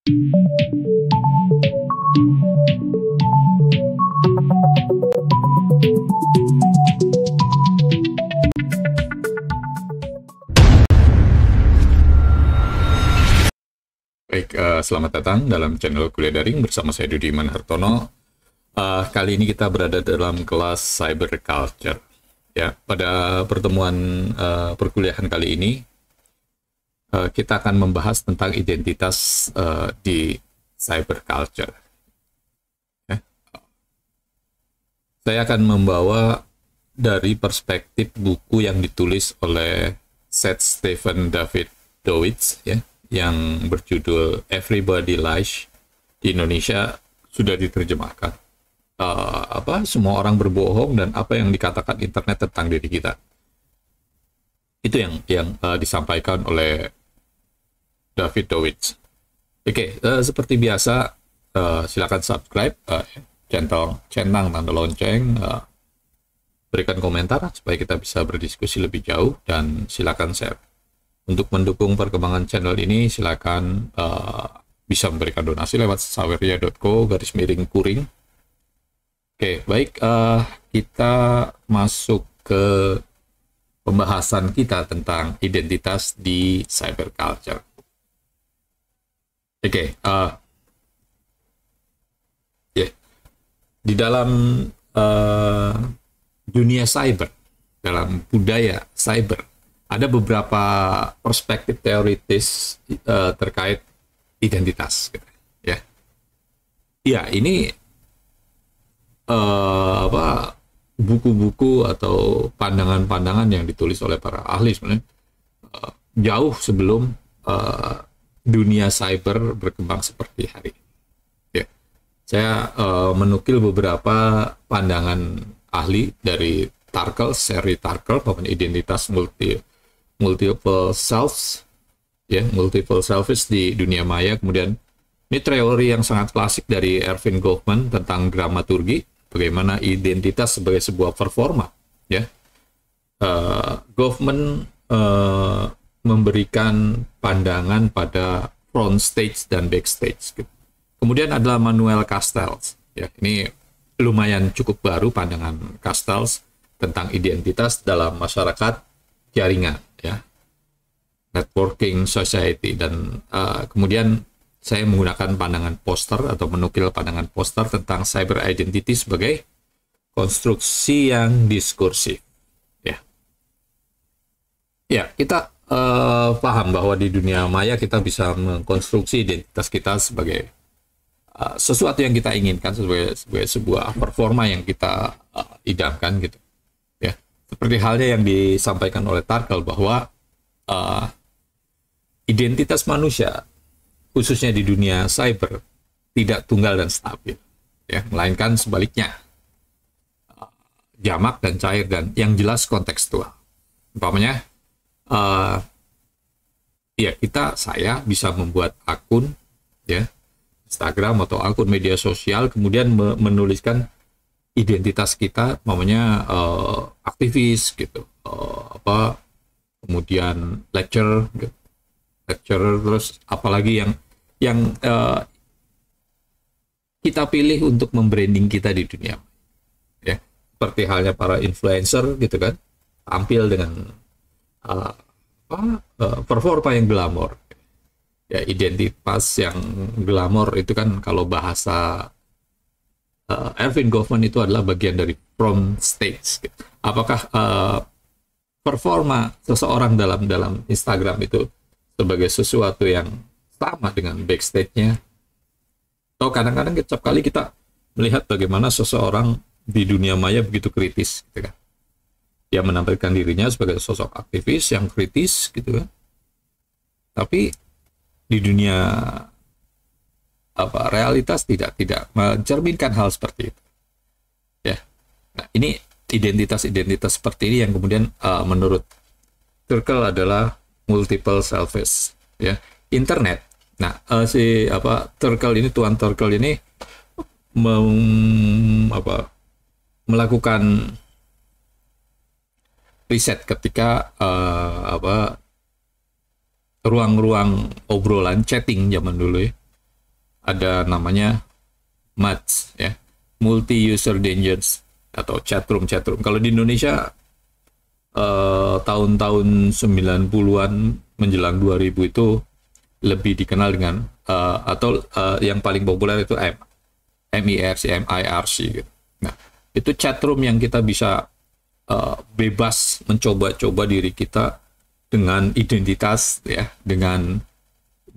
Baik, selamat datang dalam channel Kuliah Daring bersama saya Dudi Manhartono. Kali ini kita berada dalam kelas Cyber Culture. Ya, pada pertemuan perkuliahan kali ini kita akan membahas tentang identitas di Cyber Culture. Ya. Saya akan membawa dari perspektif buku yang ditulis oleh Seth Steven David Dowitz, ya, yang berjudul Everybody Lies. Di Indonesia sudah diterjemahkan. Semua orang berbohong dan apa yang dikatakan internet tentang diri kita. Itu yang disampaikan oleh David Dowitz. Oke, seperti biasa, silakan subscribe, centang tanda lonceng, berikan komentar supaya kita bisa berdiskusi lebih jauh, dan silakan share. Untuk mendukung perkembangan channel ini, silakan bisa memberikan donasi lewat saweria.co/kuring. Oke, baik, kita masuk ke pembahasan kita tentang identitas di cyber culture. Oke, di dalam dunia cyber, dalam budaya cyber, ada beberapa perspektif teoritis terkait identitas, ya. Ya, ini buku-buku atau pandangan-pandangan yang ditulis oleh para ahli sebenarnya jauh sebelum dunia cyber berkembang seperti hari ini. Ya. Saya menukil beberapa pandangan ahli dari Tarkle, seri Tarkle, identitas multiple selves, ya, multiple selves di dunia maya. Kemudian ini teori yang sangat klasik dari Erving Goffman tentang dramaturgi, bagaimana identitas sebagai sebuah performa, ya. Goffman memberikan pandangan pada front stage dan backstage. Kemudian adalah Manuel Castells, ya. Ini lumayan cukup baru pandangan Castells tentang identitas dalam masyarakat jaringan, ya, networking society. Dan kemudian saya menggunakan pandangan Foster atau menukil pandangan Foster tentang cyber identity sebagai konstruksi yang diskursif, ya. Ya, kita paham bahwa di dunia maya kita bisa mengkonstruksi identitas kita sebagai sesuatu yang kita inginkan, sebagai sebuah performa yang kita idamkan, gitu. Seperti halnya yang disampaikan oleh Tarkle bahwa identitas manusia, khususnya di dunia cyber, tidak tunggal dan stabil, ya, melainkan sebaliknya, jamak dan cair dan yang jelas kontekstual. Umpamanya, saya bisa membuat akun, ya, Instagram atau akun media sosial, kemudian menuliskan identitas kita, namanya aktivis, gitu, kemudian lecturer, terus apalagi yang kita pilih untuk membranding kita di dunia, ya, seperti halnya para influencer, gitu kan, tampil dengan performa yang glamor, ya. Identitas yang glamor itu kan, kalau bahasa Erving Goffman, itu adalah bagian dari front stage, gitu. Apakah performa seseorang dalam Instagram itu sebagai sesuatu yang sama dengan backstage-nya? Atau kadang-kadang setiap kali kita melihat bagaimana seseorang di dunia maya begitu kritis, gitu kan. Dia menampilkan dirinya sebagai sosok aktivis yang kritis, gitu kan. Tapi di dunia realitas tidak mencerminkan hal seperti itu, ya. Nah, ini identitas seperti ini yang kemudian menurut Tarkle adalah multiple selfish, ya, internet. Nah, Tuan Tarkle ini melakukan riset ketika ruang-ruang obrolan chatting zaman dulu, ya, ada namanya MUDs ya, multi user dangers atau chatroom. Kalau di Indonesia tahun-tahun 90-an menjelang 2000 itu lebih dikenal dengan yang paling populer itu MIRC gitu. Nah, itu chatroom yang kita bisa bebas mencoba-coba diri kita dengan identitas ya, dengan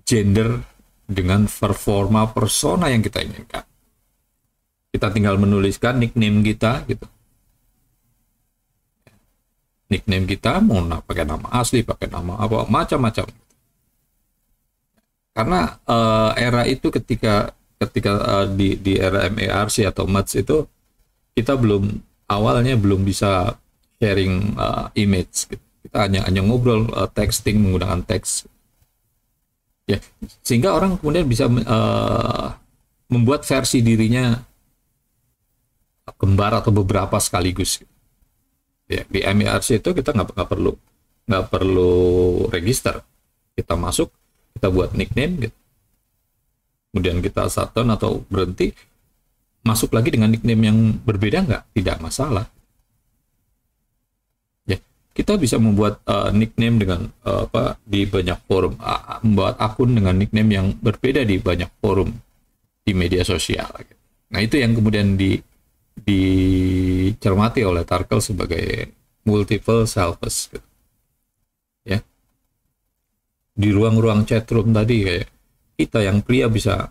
gender, dengan performa persona yang kita inginkan. Kita tinggal menuliskan nickname kita gitu. Nickname kita mau pakai nama asli, pakai nama apa, macam-macam. Karena era itu ketika di era MARC atau MUDs itu kita awalnya belum bisa sharing image gitu. Kita hanya ngobrol, texting menggunakan teks ya, sehingga orang kemudian bisa membuat versi dirinya kembar atau beberapa sekaligus gitu. Ya, di MIRC itu kita nggak perlu register, kita masuk, kita buat nickname gitu, kemudian kita shutdown atau berhenti, masuk lagi dengan nickname yang berbeda tidak masalah. Kita bisa membuat nickname dengan di banyak forum, membuat akun dengan nickname yang berbeda di banyak forum di media sosial. Nah, itu yang kemudian dicermati oleh Tarkel sebagai multiple selves. Gitu. Ya, di ruang-ruang chatroom tadi kayak kita yang pria bisa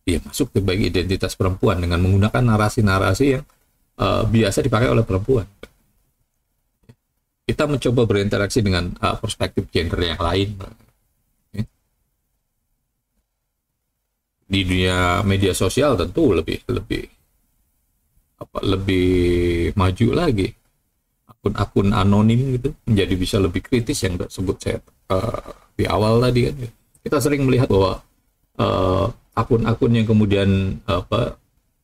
masuk ke bagi identitas perempuan dengan menggunakan narasi-narasi yang biasa dipakai oleh perempuan. Kita mencoba berinteraksi dengan perspektif gender yang lain. Di dunia media sosial tentu lebih maju lagi. Akun-akun anonim gitu menjadi bisa lebih kritis, yang disebut saya di awal tadi kan. Kita sering melihat bahwa akun-akun yang kemudian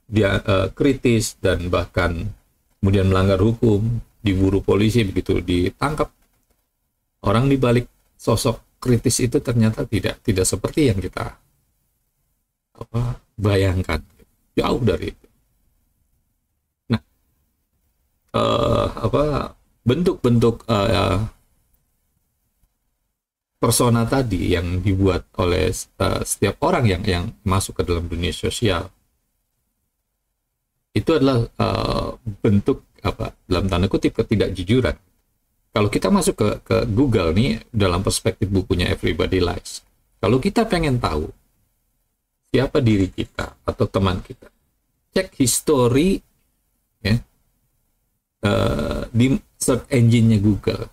dia kritis dan bahkan kemudian melanggar hukum, diburu polisi, begitu ditangkap, orang di balik sosok kritis itu ternyata tidak seperti yang kita bayangkan, jauh dari itu. Nah, bentuk-bentuk persona tadi yang dibuat oleh setiap orang yang masuk ke dalam dunia sosial itu adalah bentuk dalam tanda kutip ketidakjujuran. Kalau kita masuk ke Google nih dalam perspektif bukunya Everybody Lies, kalau kita pengen tahu siapa diri kita atau teman kita, cek history ya, di search engine-nya Google.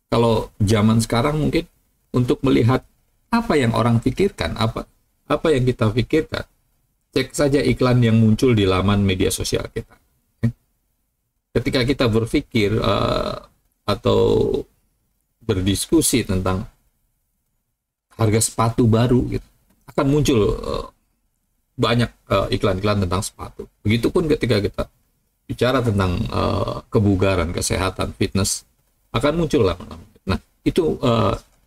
Kalau zaman sekarang mungkin untuk melihat apa yang orang pikirkan, apa yang kita pikirkan, cek saja iklan yang muncul di laman media sosial kita. Ketika kita berpikir atau berdiskusi tentang harga sepatu baru, gitu, akan muncul banyak iklan-iklan tentang sepatu. Begitupun ketika kita bicara tentang kebugaran, kesehatan, fitness, akan muncul lama-lama. Nah, itu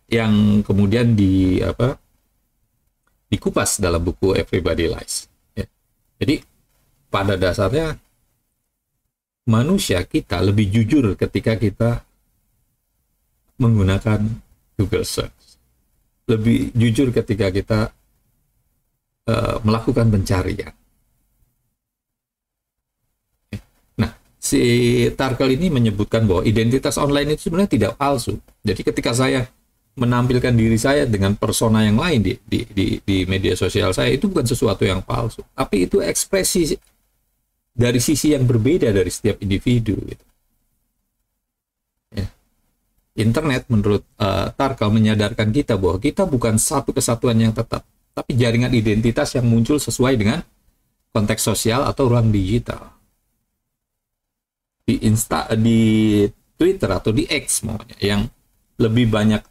yang kemudian dikupas dalam buku Everybody Lies. Ya. Jadi pada dasarnya manusia kita lebih jujur ketika kita menggunakan Google Search, lebih jujur ketika kita melakukan pencarian. Nah, si Tarkel ini menyebutkan bahwa identitas online itu sebenarnya tidak palsu. Jadi ketika saya menampilkan diri saya dengan persona yang lain di media sosial saya, itu bukan sesuatu yang palsu, tapi itu ekspresi dari sisi yang berbeda dari setiap individu gitu. Ya. Internet menurut Tarkel menyadarkan kita bahwa kita bukan satu kesatuan yang tetap, tapi jaringan identitas yang muncul sesuai dengan konteks sosial atau ruang digital. Di Twitter atau di X maunya, yang lebih banyak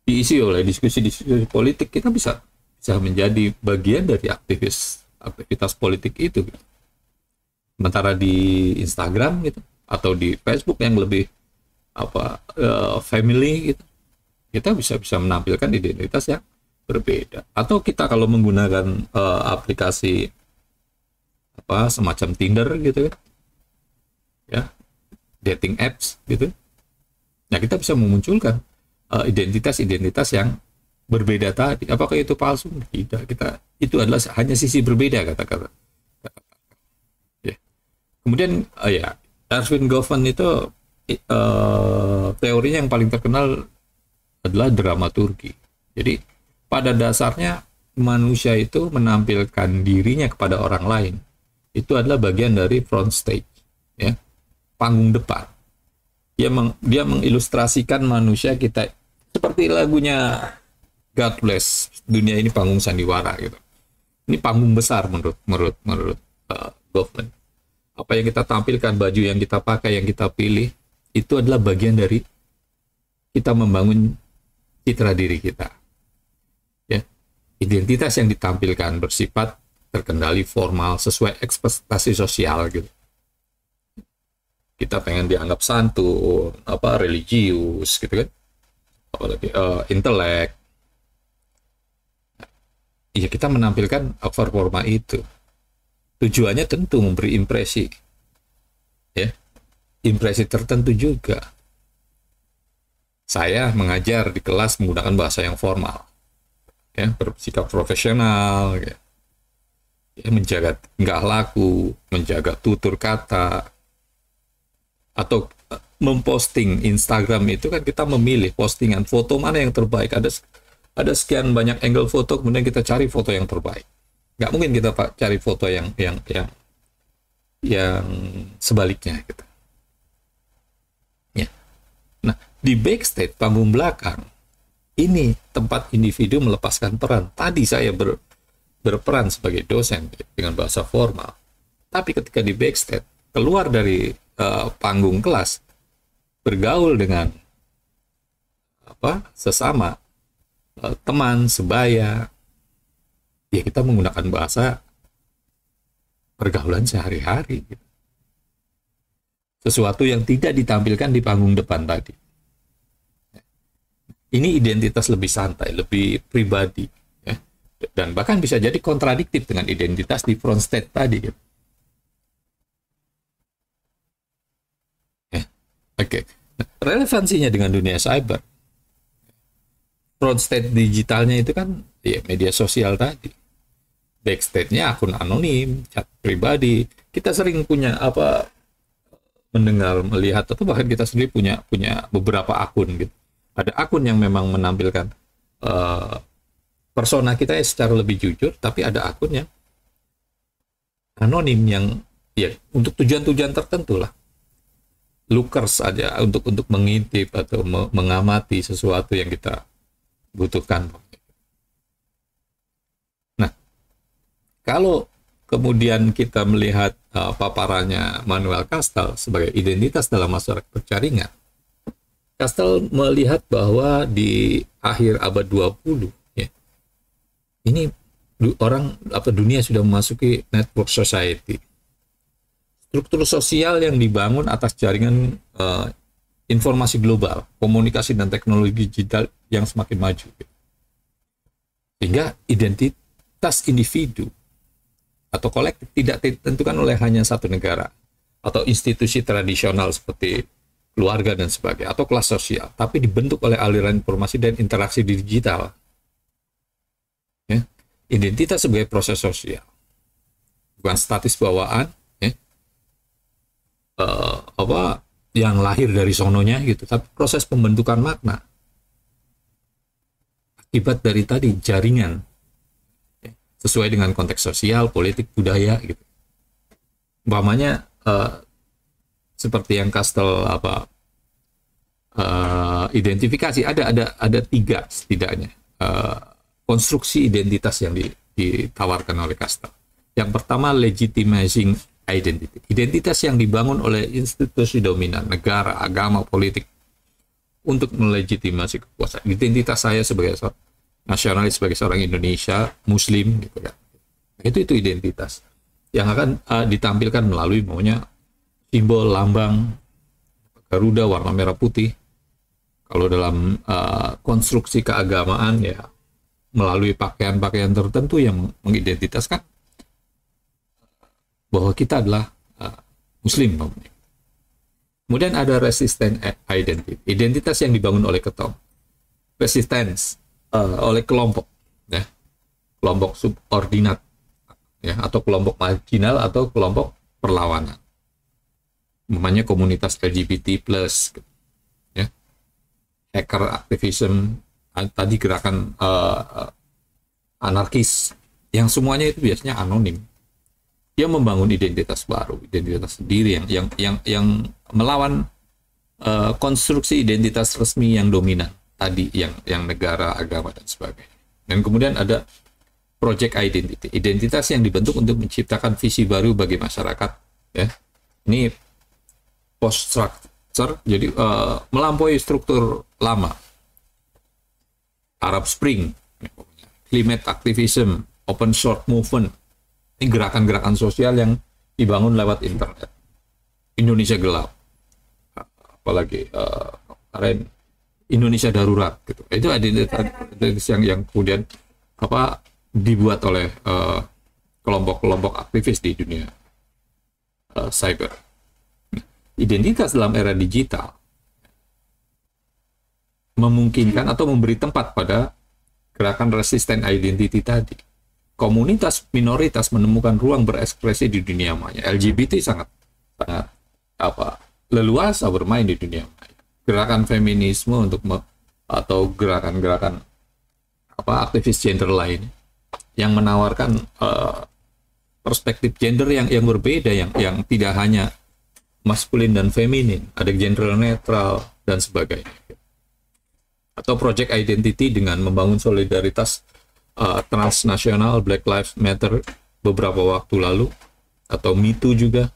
diisi oleh diskusi-diskusi politik, kita bisa menjadi bagian dari aktivitas politik itu gitu. Sementara di Instagram gitu atau di Facebook yang lebih family gitu, kita bisa menampilkan identitas yang berbeda. Atau kita kalau menggunakan aplikasi apa semacam Tinder gitu kan, ya, dating apps gitu, nah kita bisa memunculkan identitas-identitas yang berbeda tadi. Apakah itu palsu? Tidak. Itu adalah hanya sisi berbeda kata-kata. Ya. Kemudian ya, Erving Goffman itu teorinya yang paling terkenal adalah dramaturgi. Jadi pada dasarnya manusia itu menampilkan dirinya kepada orang lain. Itu adalah bagian dari front stage, ya, panggung depan. Dia mengilustrasikan manusia kita seperti lagunya God Bless, dunia ini panggung sandiwara gitu. Ini panggung besar menurut Goffman. Apa yang kita tampilkan, baju yang kita pakai, yang kita pilih, itu adalah bagian dari kita membangun citra diri kita. Ya, identitas yang ditampilkan bersifat terkendali formal sesuai ekspektasi sosial gitu. Kita pengen dianggap santun, religius gitu kan, apalagi intelek. Ya, kita menampilkan performa itu. Tujuannya tentu memberi impresi, ya, impresi tertentu juga. Saya mengajar di kelas menggunakan bahasa yang formal, ya, bersikap profesional, ya, menjaga tingkah laku, menjaga tutur kata, atau memposting Instagram itu kan kita memilih postingan foto mana yang terbaik. Ada sekian banyak angle foto, kemudian kita cari foto yang terbaik. Nggak mungkin kita cari foto yang sebaliknya gitu. Ya. Nah, di backstage, panggung belakang, ini tempat individu melepaskan peran. Tadi saya berperan sebagai dosen dengan bahasa formal, tapi ketika di backstage, keluar dari panggung kelas, bergaul dengan sesama teman sebaya, ya kita menggunakan bahasa pergaulan sehari-hari gitu. Sesuatu yang tidak ditampilkan di panggung depan tadi. Ini identitas lebih santai, lebih pribadi, ya. Dan bahkan bisa jadi kontradiktif dengan identitas di front stage tadi gitu. Ya. Oke. Nah, relevansinya dengan dunia cyber, front stage digitalnya itu kan ya media sosial tadi. Backstage-nya akun anonim, chat pribadi. Kita sering punya mendengar, melihat, atau bahkan kita sendiri punya beberapa akun gitu. Ada akun yang memang menampilkan persona kita secara lebih jujur, tapi ada akun yang anonim yang ya untuk tujuan-tujuan tertentu lah. Lookers aja untuk mengintip atau mengamati sesuatu yang kita butuhkan. Nah, kalau kemudian kita melihat paparannya Manuel Castells sebagai identitas dalam masyarakat berjaringan, Castells melihat bahwa di akhir abad 20, ya, ini dunia sudah memasuki network society. Struktur sosial yang dibangun atas jaringan informasi global, komunikasi dan teknologi digital yang semakin maju. Sehingga identitas individu atau kolektif tidak ditentukan oleh hanya satu negara atau institusi tradisional seperti keluarga dan sebagainya, atau kelas sosial, tapi dibentuk oleh aliran informasi dan interaksi digital. Ya. Identitas sebagai proses sosial, bukan status bawaan, ya. Yang lahir dari sononya gitu, tapi proses pembentukan makna akibat dari tadi jaringan, ya, sesuai dengan konteks sosial, politik, budaya gitu. Umpamanya seperti yang Castells identifikasi, ada 3 setidaknya konstruksi identitas yang ditawarkan oleh Castells. Yang pertama, legitimizing identity, identitas yang dibangun oleh institusi dominan, negara, agama, politik untuk melegitimasi kekuasaan. Identitas saya sebagai nasionalis, sebagai seorang Indonesia Muslim gitu kan. Itu identitas yang akan ditampilkan melalui maunya simbol, lambang Garuda warna merah putih. Kalau dalam konstruksi keagamaan, ya melalui pakaian-pakaian tertentu yang mengidentitaskan bahwa kita adalah Muslim. Kemudian ada resistant identity, identitas yang dibangun oleh kaum, resistance oleh kelompok, ya, kelompok subordinat, ya, atau kelompok marginal atau kelompok perlawanan. Namanya komunitas LGBT+, ya, hacker activism, tadi gerakan anarkis, yang semuanya itu biasanya anonim. Dia membangun identitas baru, identitas sendiri yang melawan konstruksi identitas resmi yang dominan tadi, yang negara, agama dan sebagainya. Dan kemudian ada project identity, identitas yang dibentuk untuk menciptakan visi baru bagi masyarakat, ya. Ini post structure, jadi melampaui struktur lama. Arab Spring, climate activism, open source movement. Ini gerakan-gerakan sosial yang dibangun lewat internet. Indonesia gelap, apalagi kemarin Indonesia darurat, gitu. Itu identitas yang kemudian dibuat oleh kelompok-kelompok aktivis di dunia cyber. Identitas dalam era digital memungkinkan atau memberi tempat pada gerakan resistant identity tadi. Komunitas minoritas menemukan ruang berekspresi di dunia maya. LGBT sangat leluasa bermain di dunia maya. Gerakan feminisme atau gerakan-gerakan aktivis gender lain yang menawarkan perspektif gender yang berbeda, yang tidak hanya maskulin dan feminin, ada gender netral dan sebagainya. Atau project identity dengan membangun solidaritas transnasional, Black Lives Matter beberapa waktu lalu, atau Me Too juga.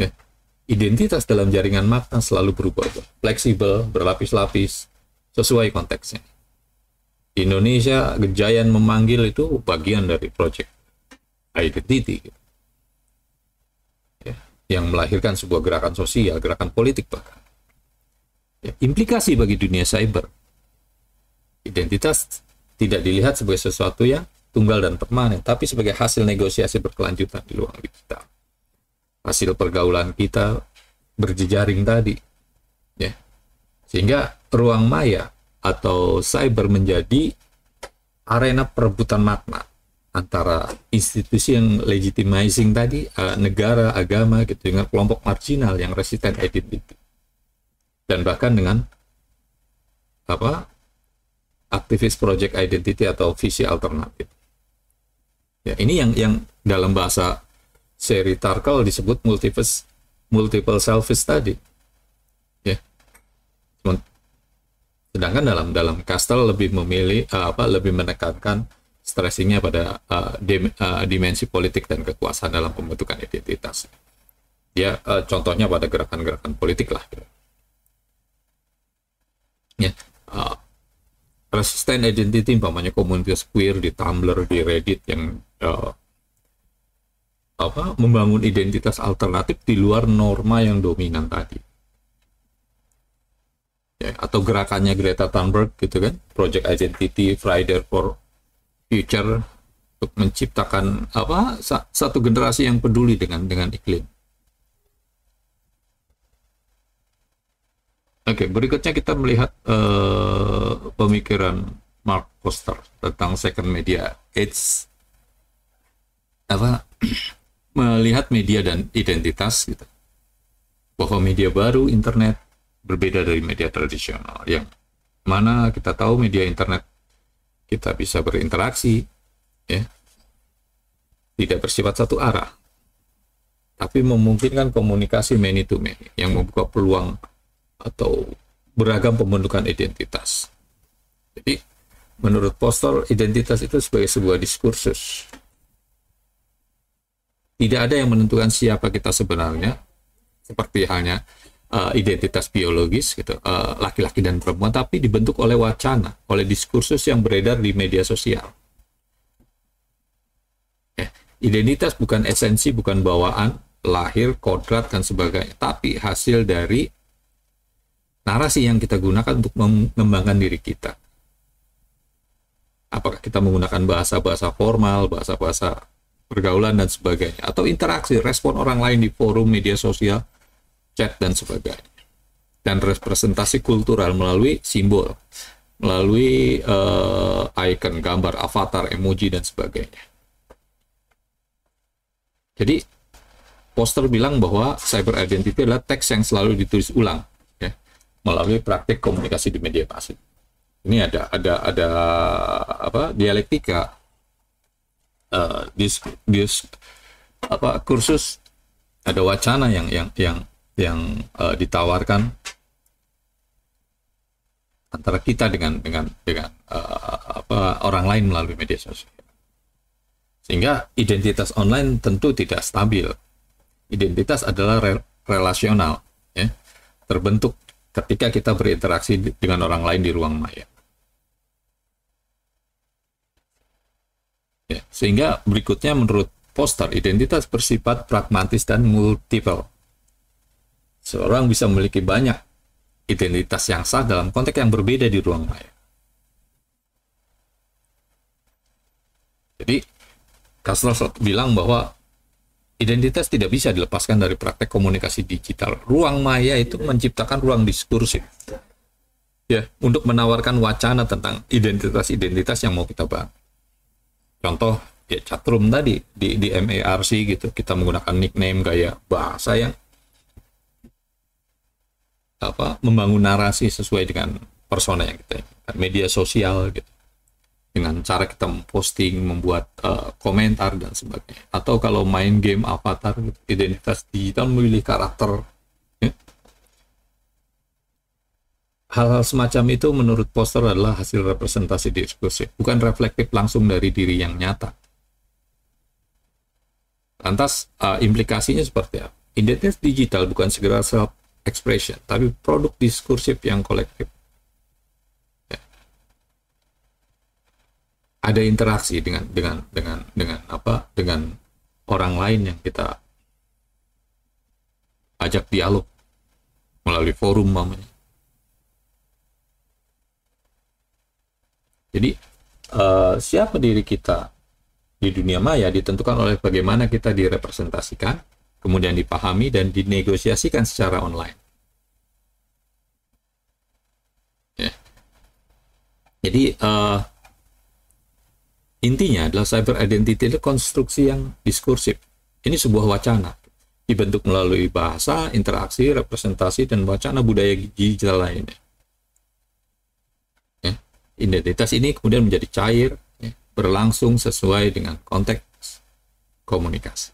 Ya. Identitas dalam jaringan makna selalu berubah, fleksibel, berlapis-lapis, sesuai konteksnya. Di Indonesia, Gejayan memanggil itu bagian dari project identity, ya, yang melahirkan sebuah gerakan sosial, gerakan politik bahkan. Ya, implikasi bagi dunia cyber, identitas tidak dilihat sebagai sesuatu yang tunggal dan permanen, tapi sebagai hasil negosiasi berkelanjutan di ruang digital. Hasil pergaulan kita berjejaring tadi, ya. Sehingga ruang maya atau cyber menjadi arena perebutan makna antara institusi yang legitimizing tadi, negara, agama, gitu, dengan kelompok marginal yang resistant identity, dan bahkan dengan aktivis project identity atau visi alternatif. Ya, ini yang dalam bahasa Sherry Turkle disebut multiple selfish tadi. Ya. Sedangkan dalam Castle lebih memilih lebih menekankan stressingnya pada dimensi politik dan kekuasaan dalam pembentukan identitas. Dia contohnya pada gerakan-gerakan politik lah. Ya. Resistant identity, umpamanya komunitas queer di Tumblr, di Reddit yang membangun identitas alternatif di luar norma yang dominan tadi. Ya, atau gerakannya Greta Thunberg, gitu kan, Project Identity, Friday for Future, untuk menciptakan satu generasi yang peduli dengan iklim. Oke, berikutnya kita melihat pemikiran Mark Foster tentang second media age, melihat media dan identitas, gitu. Bahwa media baru, internet, berbeda dari media tradisional, yang mana kita tahu media internet kita bisa berinteraksi, ya, tidak bersifat satu arah, tapi memungkinkan komunikasi many to many yang membuka peluang atau beragam pembentukan identitas. Jadi, menurut Foster, identitas itu sebagai sebuah diskursus. Tidak ada yang menentukan siapa kita sebenarnya, seperti halnya identitas biologis, gitu, laki-laki dan perempuan, tapi dibentuk oleh wacana, oleh diskursus yang beredar di media sosial. Identitas bukan esensi, bukan bawaan, lahir, kodrat, dan sebagainya, tapi hasil dari narasi yang kita gunakan untuk mengembangkan diri kita. Apakah kita menggunakan bahasa-bahasa formal, bahasa-bahasa pergaulan dan sebagainya, atau interaksi, respon orang lain di forum, media sosial, chat dan sebagainya. Dan representasi kultural melalui simbol, melalui icon, gambar, avatar, emoji dan sebagainya. Jadi Foster bilang bahwa cyber identity adalah teks yang selalu ditulis ulang, ya, melalui praktik komunikasi di media pasif. Ini ada apa, dialektika, kursus, ada wacana yang ditawarkan antara kita dengan orang lain melalui media sosial. Sehingga identitas online tentu tidak stabil. Identitas adalah relasional, ya, terbentuk ketika kita berinteraksi dengan orang lain di ruang maya. Ya, sehingga berikutnya menurut Foster, identitas bersifat pragmatis dan multiple. Seorang bisa memiliki banyak identitas yang sah dalam konteks yang berbeda di ruang maya. Jadi, Kastner bilang bahwa identitas tidak bisa dilepaskan dari praktek komunikasi digital. Ruang maya itu menciptakan ruang diskursif, ya, untuk menawarkan wacana tentang identitas-identitas yang mau kita bahas. Contoh, ya, chatroom tadi di MARC gitu, kita menggunakan nickname, gaya bahasa yang membangun narasi sesuai dengan persona yang kita inginkan. Media sosial gitu, dengan cara kita memposting, membuat komentar dan sebagainya. Atau kalau main game avatar gitu, identitas digital memilih karakter, ya. Hal-hal semacam itu menurut Foster adalah hasil representasi diskursif, bukan reflektif langsung dari diri yang nyata. Lantas implikasinya seperti apa? Identitas digital bukan segera self-expression, tapi produk diskursif yang kolektif. Ya. Ada interaksi dengan orang lain yang kita ajak dialog melalui forum namanya. Jadi siapa diri kita di dunia maya ditentukan oleh bagaimana kita direpresentasikan, kemudian dipahami dan dinegosiasikan secara online. Ya. Jadi intinya adalah cyber identity itu konstruksi yang diskursif. Ini sebuah wacana, dibentuk melalui bahasa, interaksi, representasi, dan wacana budaya digital lainnya. Identitas ini kemudian menjadi cair, ya, berlangsung sesuai dengan konteks komunikasi.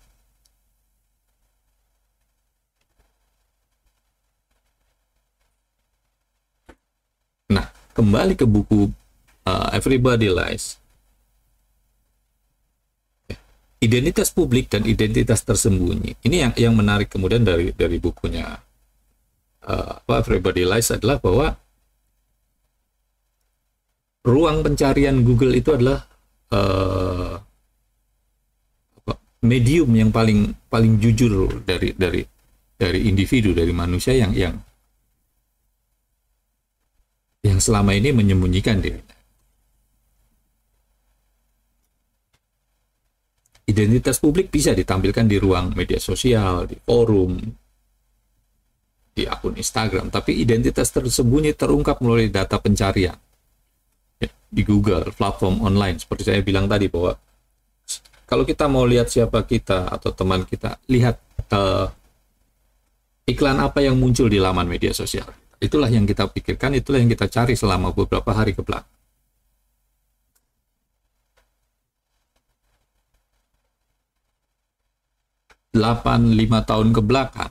Nah, kembali ke buku Everybody Lies. Identitas publik dan identitas tersembunyi. Ini yang menarik kemudian dari bukunya Everybody Lies adalah bahwa ruang pencarian Google itu adalah medium yang paling jujur dari individu, dari manusia yang selama ini menyembunyikan dirinya. Identitas publik bisa ditampilkan di ruang media sosial, di forum, di akun Instagram, tapi identitas tersembunyi terungkap melalui data pencarian di Google, platform online. Seperti saya bilang tadi bahwa kalau kita mau lihat siapa kita atau teman kita, lihat iklan apa yang muncul di laman media sosial. Itulah yang kita pikirkan, itulah yang kita cari selama beberapa hari ke belakang. Lima tahun ke belakang,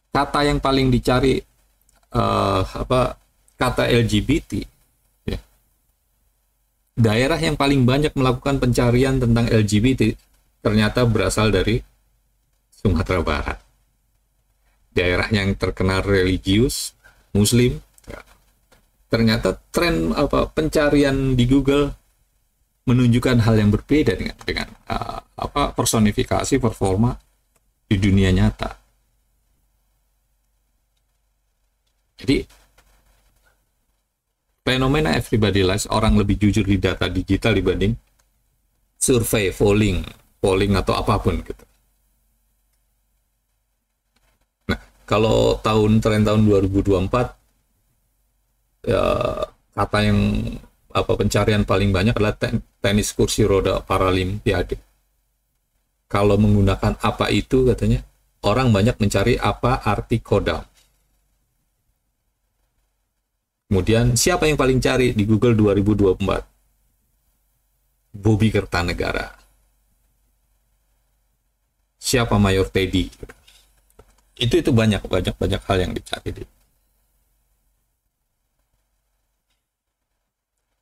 kata yang paling dicari kata LGBT, ya. Daerah yang paling banyak melakukan pencarian tentang LGBT ternyata berasal dari Sumatera Barat. Daerah yang terkenal religius, Muslim, ya. Ternyata tren pencarian di Google menunjukkan hal yang berbeda dengan personifikasi performa di dunia nyata. Jadi fenomena everybody lies, orang lebih jujur di data digital dibanding survei, polling atau apapun gitu. Nah, kalau tren tahun 2024, ya, kata yang pencarian paling banyak adalah tenis kursi roda Paralimpiade. Kalau menggunakan apa itu, katanya orang banyak mencari apa arti kodam. Kemudian siapa yang paling cari di Google 2024? Bobi Kertanegara. Siapa Mayor Teddy? Itu banyak hal yang dicari.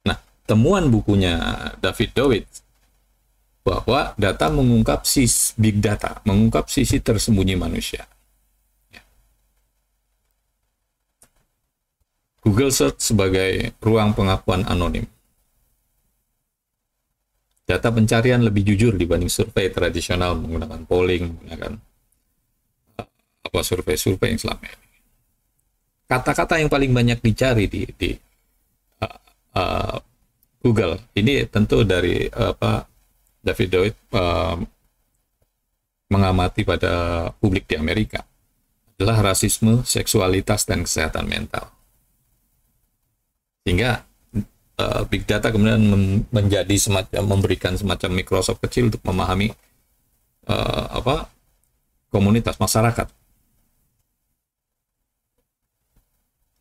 Nah, temuan bukunya David Dowitz bahwa data mengungkap big data, mengungkap sisi tersembunyi manusia. Google Search sebagai ruang pengakuan anonim. Data pencarian lebih jujur dibanding survei tradisional menggunakan polling, menggunakan survei yang selama ini. Kata-kata yang paling banyak dicari di Google ini tentu dari David Dowitz mengamati pada publik di Amerika adalah rasisme, seksualitas, dan kesehatan mental. Sehingga big data kemudian menjadi memberikan semacam Microsoft kecil untuk memahami komunitas masyarakat.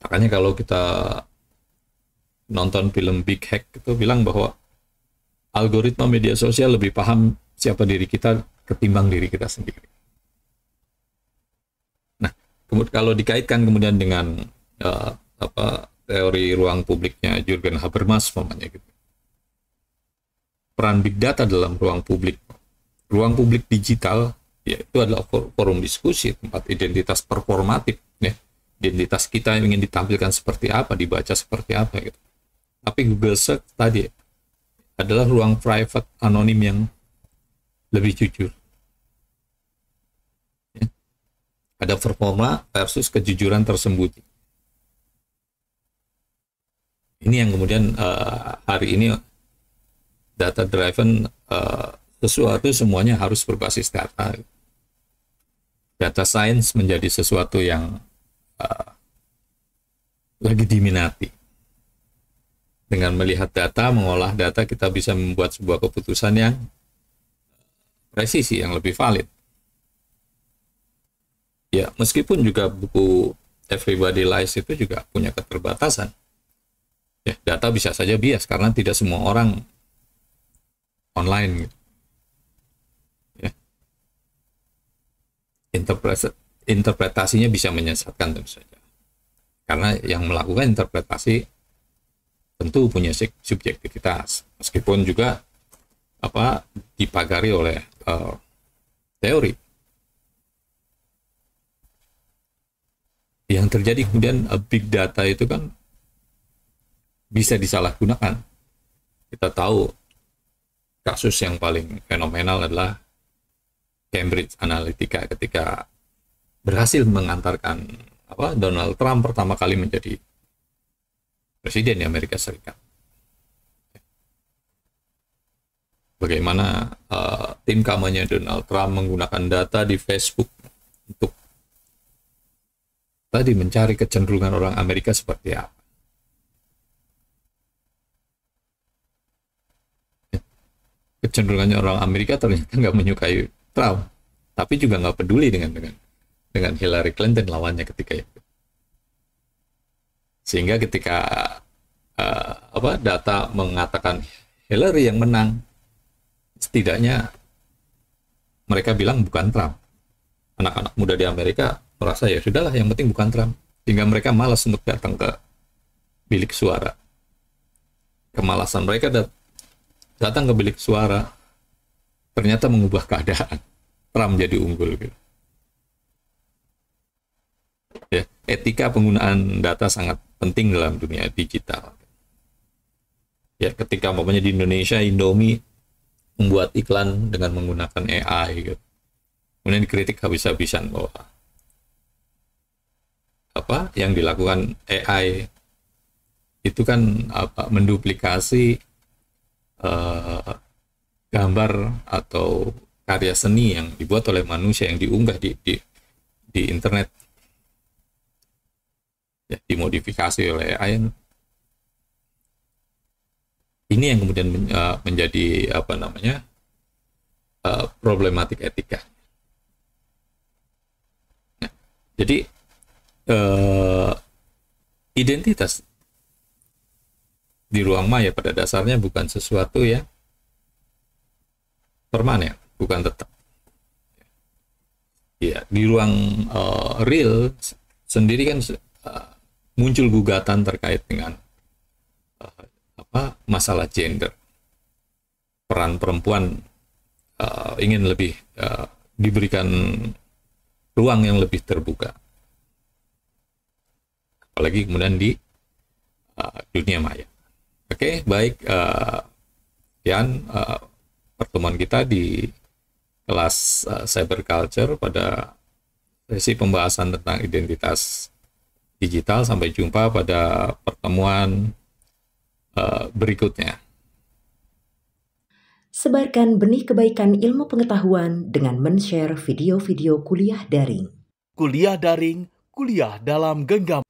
Makanya kalau kita nonton film Big Hack itu bilang bahwa algoritma media sosial lebih paham siapa diri kita ketimbang diri kita sendiri. Nah, kemudian kalau dikaitkan kemudian dengan teori ruang publiknya Jürgen Habermas, gitu. Peran big data dalam ruang publik digital, yaitu adalah forum diskusi, tempat identitas performatif, ya. Identitas kita yang ingin ditampilkan seperti apa, dibaca seperti apa, gitu. Tapi Google Search tadi adalah ruang private anonim yang lebih jujur. Ya. Ada performa versus kejujuran tersembunyi. Ini yang kemudian hari ini data driven, sesuatu semuanya harus berbasis data. Data science menjadi sesuatu yang lagi diminati. Dengan melihat data, mengolah data, kita bisa membuat sebuah keputusan yang presisi, yang lebih valid. Ya, meskipun juga buku Everybody Lies itu juga punya keterbatasan. Ya, data bisa saja bias karena tidak semua orang online. Ya. Interpretasinya bisa menyesatkan tentu saja. Karena yang melakukan interpretasi tentu punya subjektivitas, meskipun juga dipagari oleh teori. Yang terjadi kemudian big data itu kan bisa disalahgunakan. Kita tahu kasus yang paling fenomenal adalah Cambridge Analytica ketika berhasil mengantarkan Donald Trump pertama kali menjadi presiden di Amerika Serikat. Bagaimana tim kampanye Donald Trump menggunakan data di Facebook untuk tadi mencari kecenderungan orang Amerika seperti apa. Kecenderungannya orang Amerika ternyata nggak menyukai Trump, tapi juga nggak peduli dengan Hillary Clinton lawannya ketika itu. Sehingga ketika data mengatakan Hillary yang menang, setidaknya mereka bilang bukan Trump. Anak-anak muda di Amerika merasa ya sudahlah, yang penting bukan Trump, sehingga mereka malas untuk datang ke bilik suara. Kemalasan mereka datang ke bilik suara ternyata mengubah keadaan. Trump jadi unggul gitu. Ya, etika penggunaan data sangat penting dalam dunia digital. Ya, ketika umpamanya di Indonesia Indomie membuat iklan dengan menggunakan AI gitu. Kemudian dikritik habis-habisan bahwa yang dilakukan AI itu kan menduplikasi gambar atau karya seni yang dibuat oleh manusia yang diunggah di internet, ya, dimodifikasi oleh AI. Ini yang kemudian menjadi problematik etika. Nah, jadi identitas di ruang maya pada dasarnya bukan sesuatu yang permanen, bukan tetap. Ya, di ruang real sendiri kan muncul gugatan terkait dengan masalah gender. Peran perempuan ingin lebih diberikan ruang yang lebih terbuka. Apalagi kemudian di dunia maya. Oke, baik. Sekian pertemuan kita di kelas Cyber Culture pada sesi pembahasan tentang identitas digital. Sampai jumpa pada pertemuan berikutnya. Sebarkan benih kebaikan ilmu pengetahuan dengan men-share video-video kuliah daring. Kuliah daring, kuliah dalam genggam.